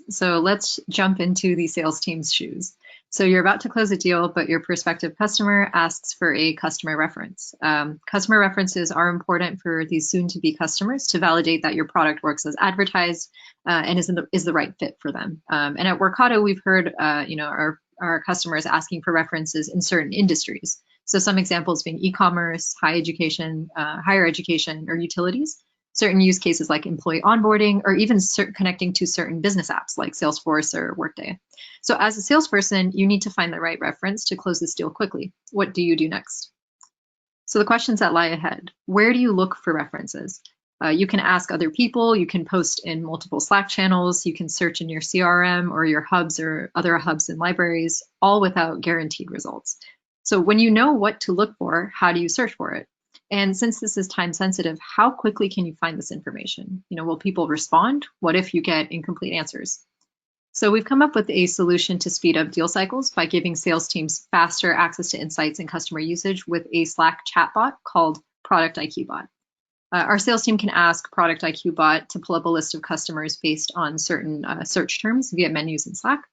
So let's jump into the sales team's shoes. So you're about to close a deal, but your prospective customer asks for a customer reference. Customer references are important for these soon-to-be customers to validate that your product works as advertised and is the right fit for them. And at Workato, we've heard our customers asking for references in certain industries. So some examples being e-commerce, higher education, or utilities. Certain use cases like employee onboarding, or even connecting to certain business apps like Salesforce or Workday. So as a salesperson, you need to find the right reference to close this deal quickly. What do you do next? So the questions that lie ahead: where do you look for references? You can ask other people, you can post in multiple Slack channels, you can search in your CRM or your hubs or other hubs and libraries, all without guaranteed results. So when you know what to look for, how do you search for it? And since this is time sensitive, how quickly can you find this information? Will people respond? What if you get incomplete answers? So we've come up with a solution to speed up deal cycles by giving sales teams faster access to insights and customer usage with a Slack chatbot called ProductIQ Bot. Our sales team can ask ProductIQ Bot to pull up a list of customers based on certain search terms via menus in Slack.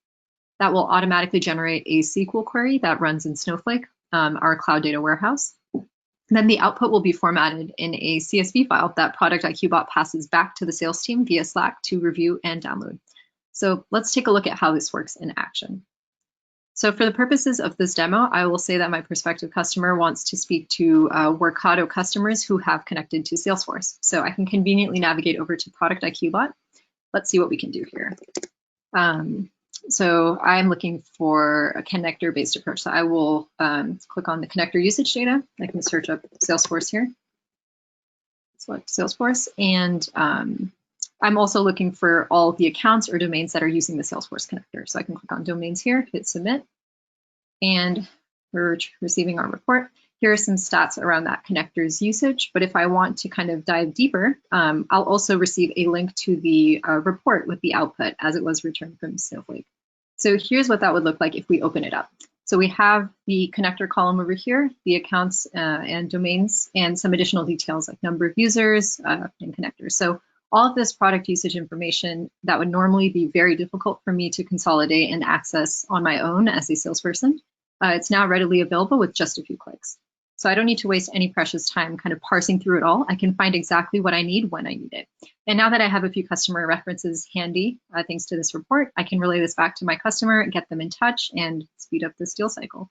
That will automatically generate a SQL query that runs in Snowflake, our cloud data warehouse. Then the output will be formatted in a CSV file that ProductIQ Bot passes back to the sales team via Slack to review and download. So let's take a look at how this works in action. So for the purposes of this demo, I will say that my prospective customer wants to speak to Workato customers who have connected to Salesforce. So I can conveniently navigate over to ProductIQ Bot. Let's see what we can do here. So I'm looking for a connector-based approach. So I will click on the connector usage data. I can search up Salesforce here. Select Salesforce. And I'm also looking for all of the accounts or domains that are using the Salesforce connector. So I can click on domains here, hit submit, and we're receiving our report. Here are some stats around that connector's usage, but if I want to kind of dive deeper, I'll also receive a link to the report with the output as it was returned from Snowflake. So here's what that would look like if we open it up. So we have the connector column over here, the accounts and domains, and some additional details like number of users and connectors. So all of this product usage information that would normally be very difficult for me to consolidate and access on my own as a salesperson, it's now readily available with just a few clicks. So I don't need to waste any precious time kind of parsing through it all. I can find exactly what I need when I need it. And now that I have a few customer references handy, thanks to this report, I can relay this back to my customer, get them in touch, and speed up this deal cycle.